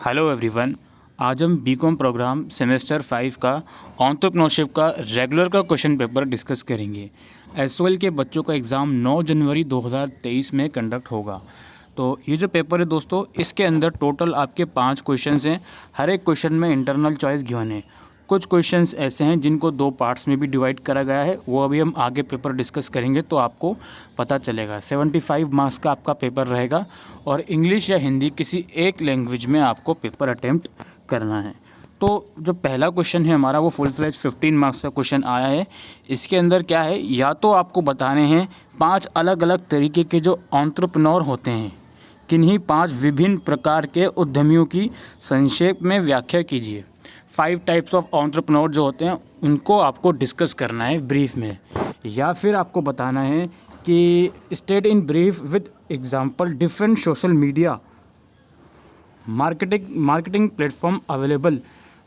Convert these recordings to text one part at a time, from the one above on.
Hello everyone. आज हम BCom programme semester 5 का एंटरप्रेन्योरशिप का रेगुलर का क्वेश्चन पेपर डिस्कस करेंगे। एसओएल के बच्चों का एग्ज़ाम 9 जनवरी 2023 में कंडक्ट होगा। तो ये जो पेपर है दोस्तों, इसके अंदर टोटल आपके 5 क्वेश्चंस हैं। हर एक क्वेश्चन में इंटरनल चॉइस गिवन है। कुछ क्वेश्चंस ऐसे हैं जिनको 2 पार्ट्स में भी डिवाइड करा गया है, वो अभी हम आगे पेपर डिस्कस करेंगे तो आपको पता चलेगा। 75 मार्क्स का आपका पेपर रहेगा और इंग्लिश या हिंदी किसी एक लैंग्वेज में आपको पेपर अटेम्प्ट करना है। तो जो पहला क्वेश्चन है हमारा वो फुल फ्लेज 15 मार्क्स का क्वेश्चन आया है। इसके अंदर क्या है, या तो आपको बताने हैं 5 अलग अलग तरीके के जो एंटरप्रेन्योर होते हैं, किन्हीं 5 विभिन्न प्रकार के उद्यमियों की संक्षेप में व्याख्या कीजिए। 5 टाइप्स ऑफ एंटरप्रेन्योर जो होते हैं उनको आपको डिस्कस करना है ब्रीफ में। या फिर आपको बताना है कि state in brief with example different social media marketing platform available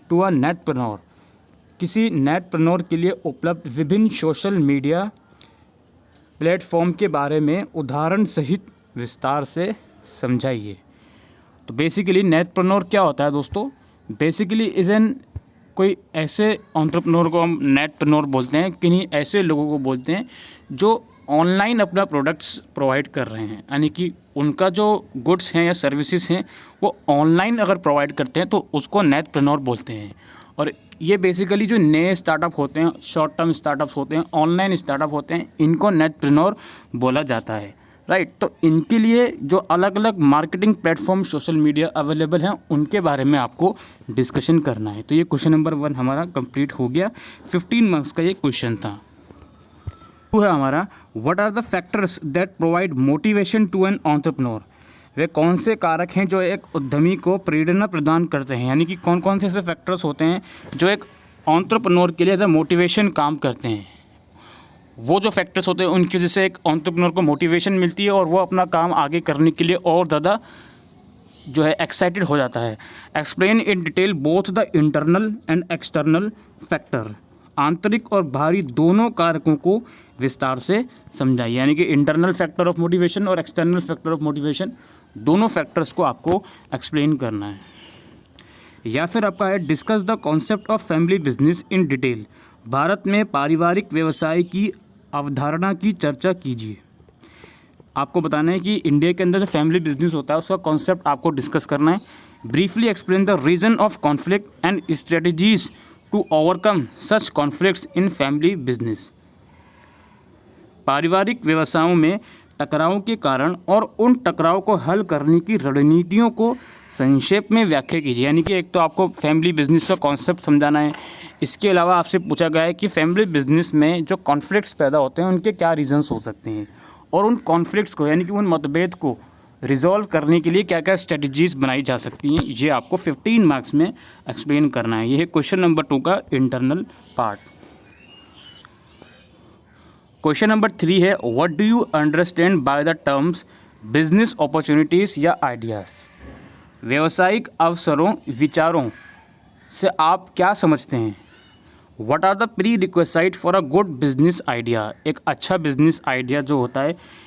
to a netpreneur. किसी नेटप्रेन्योर के लिए उपलब्ध विभिन्न सोशल मीडिया प्लेटफॉर्म के बारे में उदाहरण सहित विस्तार से समझाइए। तो बेसिकली नेटप्रेन्योर क्या होता है दोस्तों? बेसिकली इज एन कोई ऐसे एंटरप्रेन्योर को हम नेटप्रेन्योर बोलते हैं, किन्हीं ऐसे लोगों को बोलते हैं जो ऑनलाइन अपना प्रोडक्ट्स प्रोवाइड कर रहे हैं, यानी कि उनका जो गुड्स हैं या सर्विसेज हैं वो ऑनलाइन अगर प्रोवाइड करते हैं तो उसको नेटप्रेन्योर बोलते हैं। और ये बेसिकली जो नए स्टार्टअप होते हैं, शॉर्ट टर्म स्टार्टअप्स होते हैं, ऑनलाइन स्टार्टअप होते हैं, इनको नेटप्रेन्योर बोला जाता है, राइट। तो इनके लिए जो अलग अलग marketing platform social media available हैं उनके बारे में आपको डिस्कशन करना है। तो ये क्वेश्चन नंबर 1 हमारा कंप्लीट हो गया। 15 मार्क्स का ये क्वेश्चन था। वो है हमारा, what are the factors that provide motivation to an entrepreneur. वे कौन से कारक हैं जो एक उद्यमी को प्रेरणा प्रदान करते हैं, यानी कि कौन कौन से ऐसे फैक्टर्स होते हैं जो एक एंटरप्रेन्योर के लिए एज अ मोटिवेशन काम करते हैं। वो जो फैक्टर्स होते हैं उनकी वजह से एक एंटरप्रेन्योर को मोटिवेशन मिलती है और वो अपना काम आगे करने के लिए और ज़्यादा जो है एक्साइटेड हो जाता है। Explain in detail both the internal and external factor. आंतरिक और बाहरी दोनों कारकों को विस्तार से समझाइए, यानी कि इंटरनल फैक्टर ऑफ मोटिवेशन और एक्सटर्नल फैक्टर ऑफ मोटिवेशन, दोनों फैक्टर्स को आपको एक्सप्लेन करना है। या फिर आपका है, discuss the concept of family business in detail. Bharat में पारिवारिक व्यवसाय की अवधारणा की चर्चा कीजिए। आपको बताना है कि इंडिया के अंदर जो फैमिली बिजनेस होता है उसका कॉन्सेप्ट आपको डिस्कस करना है। Briefly explain the reason of conflict and strategies to overcome such conflicts in family business. पारिवारिक व्यवसायों में टकराव के कारण और उन टकराव को हल करने की रणनीतियों को संक्षेप में व्याख्या कीजिए। यानी कि एक तो आपको फैमिली बिजनेस का कॉन्सेप्ट समझाना है, इसके अलावा आपसे पूछा गया है कि फैमिली बिजनेस में जो कॉन्फ्लिक्ट्स पैदा होते हैं उनके क्या रीजंस हो सकते हैं और उन कॉन्फ्लिक्ट्स को, यानी कि उन मतभेद को रिजॉल्व करने के लिए क्या क्या स्ट्रेटजीज बनाई जा सकती हैं, ये आपको 15 मार्क्स में एक्सप्लेन करना है। ये है क्वेश्चन नंबर 2 का इंटरनल पार्ट। क्वेश्चन नंबर 3 है, what do you understand by the terms business opportunities या आइडियाज़। व्यावसायिक अवसरों, विचारों से आप क्या समझते हैं। What are the prerequisite for a good business idea. एक अच्छा बिजनेस आइडिया जो होता है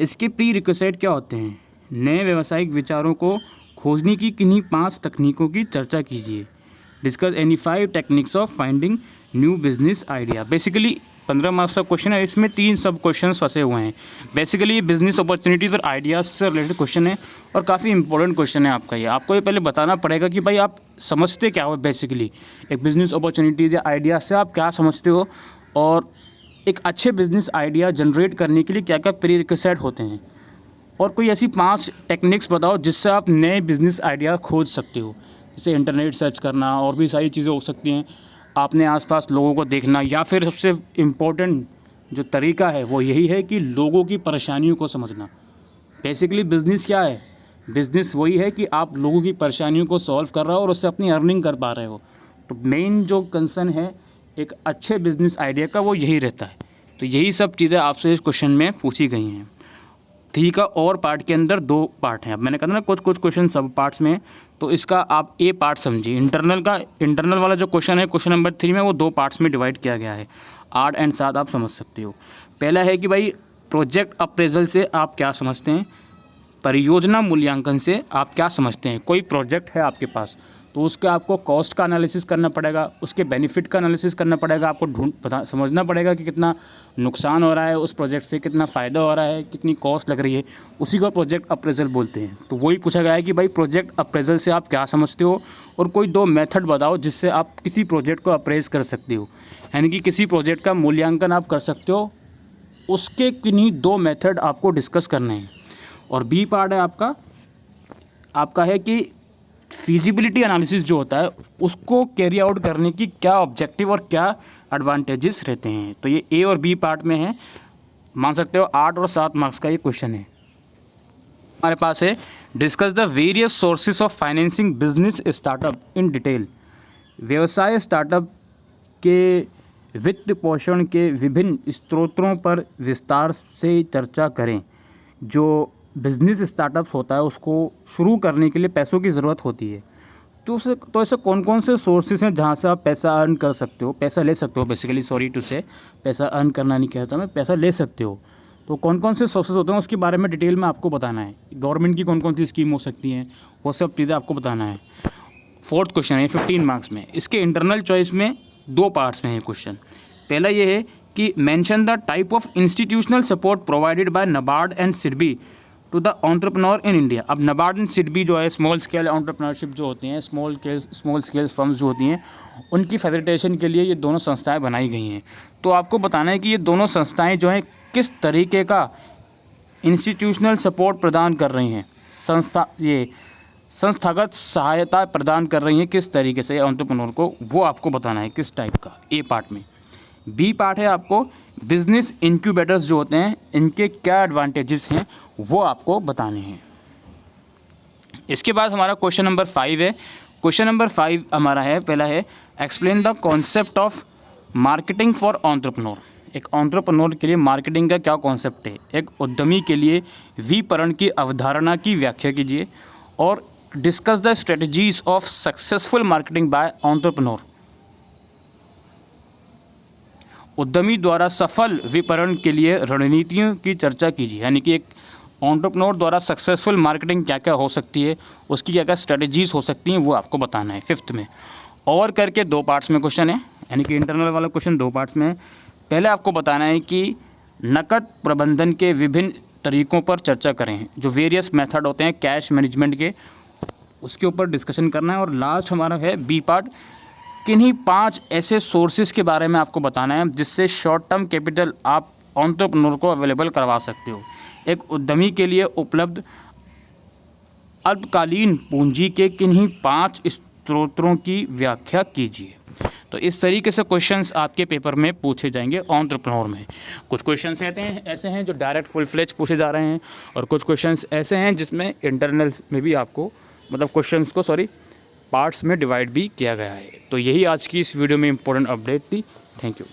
इसके प्री रिक्वेसाइट क्या होते हैं। नए व्यावसायिक विचारों को खोजने की किन्हीं 5 तकनीकों की चर्चा कीजिए। Discuss any 5 techniques of finding new business idea. Basically 15 marks का क्वेश्चन है, इसमें 3 सब क्वेश्चन फंसे हुए हैं। बेसिकली ये बिजनेस अपॉर्चुनिटीज़ और आइडियाज़ से रिलेटेड क्वेश्चन है और काफ़ी इंपॉर्टेंट क्वेश्चन है आपका ये। आपको ये पहले बताना पड़ेगा कि भाई आप समझते क्या हो बेसिकली एक बिजनेस अपॉर्चुनिटीज़ या आइडियाज़ से आप क्या समझते हो, और एक अच्छे बिजनेस आइडिया जनरेट करने के लिए क्या क्या प्री रिक्विजिट होते हैं, और कोई ऐसी 5 टेक्निक्स बताओ जिससे आप नए बिजनेस आइडिया खोज सकते हो। जैसे इंटरनेट सर्च करना, और भी सारी चीज़ें हो सकती हैं, आपने आसपास लोगों को देखना, या फिर सबसे इम्पोर्टेंट जो तरीका है वो यही है कि लोगों की परेशानियों को समझना। बेसिकली बिज़नेस क्या है? बिज़नेस वही है कि आप लोगों की परेशानियों को सॉल्व कर रहे हो और उससे अपनी अर्निंग कर पा रहे हो। तो मेन जो कंसर्न है एक अच्छे बिजनेस आइडिया का वो यही रहता है। तो यही सब चीज़ें आपसे इस क्वेश्चन में पूछी गई हैं। 3 का और पार्ट के अंदर 2 पार्ट हैं। अब मैंने कहा ना कुछ क्वेश्चन सब पार्ट्स में, तो इसका आप ए पार्ट समझिए। इंटरनल वाला जो क्वेश्चन है क्वेश्चन नंबर 3 में, वो 2 पार्ट्स में डिवाइड किया गया है। 8 और 7 आप समझ सकते हो। पहला है कि भाई प्रोजेक्ट अप्रेजल से आप क्या समझते हैं। परियोजना मूल्यांकन से आप क्या समझते हैं? कोई प्रोजेक्ट है आपके पास तो उसके आपको कॉस्ट का एनालिसिस करना पड़ेगा, उसके बेनिफिट का एनालिसिस करना पड़ेगा, आपको समझना पड़ेगा कि कितना नुकसान हो रहा है उस प्रोजेक्ट से, कितना फ़ायदा हो रहा है, कितनी कॉस्ट लग रही है। उसी को प्रोजेक्ट अप्रेजल बोलते हैं। तो वही पूछा गया है कि भाई प्रोजेक्ट अप्रेजल से आप क्या समझते हो और कोई 2 मेथड बताओ जिससे आप किसी प्रोजेक्ट को अप्रेज कर सकते हो, यानी कि किसी प्रोजेक्ट का मूल्यांकन आप कर सकते हो। उसके किन्हीं 2 मेथड आपको डिस्कस करने हैं। और बी पार्ट है आपका है कि फिजिबिलिटी एनालिसिस जो होता है उसको कैरी आउट करने की क्या ऑब्जेक्टिव और क्या एडवांटेजेस रहते हैं। तो ये ए और बी पार्ट में है, मान सकते हो 8 और 7 मार्क्स का ये क्वेश्चन है। हमारे पास है discuss the various sources of financing business startup in detail. व्यवसाय स्टार्टअप के वित्त पोषण के विभिन्न स्रोतों पर विस्तार से चर्चा करें। जो बिज़नेस स्टार्टअप्स होता है उसको शुरू करने के लिए पैसों की ज़रूरत होती है, तो ऐसे कौन कौन से सोर्सेज हैं जहाँ से आप पैसा अर्न कर सकते हो, पैसा ले सकते हो। बेसिकली सॉरी टू से, पैसा अर्न करना नहीं कहता मैं, पैसा ले सकते हो। तो कौन कौन से सोर्सेज होते हैं उसके बारे में डिटेल में आपको बताना है। गवर्नमेंट की कौन कौन सी स्कीम हो सकती हैं, वो सब चीज़ें आपको बताना है। 4th क्वेश्चन है 15 मार्क्स में। इसके इंटरनल चॉइस में 2 पार्ट्स में है क्वेश्चन। पहला ये है कि mention the type of institutional support provided by NABARD and SIDBI to the entrepreneur in India. अब नाबार्ड एंड सिडबी जो है स्मॉल स्केल एंटरप्रेन्योरशिप जो होती हैं, स्मॉल स्केल फर्म्स जो होती हैं, उनकी फैसिलिटेशन के लिए ये दोनों संस्थाएं बनाई गई हैं। तो आपको बताना है कि ये दोनों संस्थाएं जो हैं किस तरीके का इंस्टीट्यूशनल सपोर्ट प्रदान कर रही हैं, संस्थागत सहायता प्रदान कर रही हैं किस तरीके से एंटरप्रेन्योर को, वो आपको बताना है किस टाइप का, ए पार्ट में। बी पार्ट है आपको बिजनेस इंक्यूबेटर्स जो होते हैं इनके क्या एडवांटेजेस हैं वो आपको बताने हैं। इसके बाद हमारा क्वेश्चन नंबर 5 है। क्वेश्चन नंबर 5 हमारा है, पहला है explain the concept of marketing for entrepreneur. एक एंटरप्रेन्योर के लिए मार्केटिंग का क्या कॉन्सेप्ट है। एक उद्यमी के लिए विपणन की अवधारणा की व्याख्या कीजिए और discuss the strategies of successful marketing bye entrepreneur. उद्यमी द्वारा सफल विपणन के लिए रणनीतियों की चर्चा कीजिए, यानी कि एक एंटरप्रेन्योर द्वारा सक्सेसफुल मार्केटिंग क्या क्या हो सकती है, उसकी क्या क्या स्ट्रेटजीज हो सकती हैं, वो आपको बताना है 5th में। और करके 2 पार्ट्स में क्वेश्चन है, यानी कि इंटरनल वाला क्वेश्चन 2 पार्ट्स में है। पहले आपको बताना है कि नकद प्रबंधन के विभिन्न तरीकों पर चर्चा करें, जो वेरियस मेथड होते हैं कैश मैनेजमेंट के, उसके ऊपर डिस्कशन करना है। और लास्ट हमारा है बी पार्ट, किन्हीं 5 ऐसे सोर्सेज के बारे में आपको बताना है जिससे शॉर्ट टर्म कैपिटल आप एंटरप्रेन्योर को अवेलेबल करवा सकते हो। एक उद्यमी के लिए उपलब्ध अल्पकालीन पूंजी के किन्हीं 5 स्रोतों की व्याख्या कीजिए। तो इस तरीके से क्वेश्चंस आपके पेपर में पूछे जाएंगे एंटरप्रेन्योर में। कुछ क्वेश्चंस ऐसे हैं जो डायरेक्ट फुल फ्लेज पूछे जा रहे हैं, और कुछ क्वेश्चंस ऐसे हैं जिसमें इंटरनल में भी आपको क्वेश्चंस को पार्ट्स में डिवाइड भी किया गया है। तो यही आज की इस वीडियो में इंपॉर्टेंट अपडेट थी। Thank you.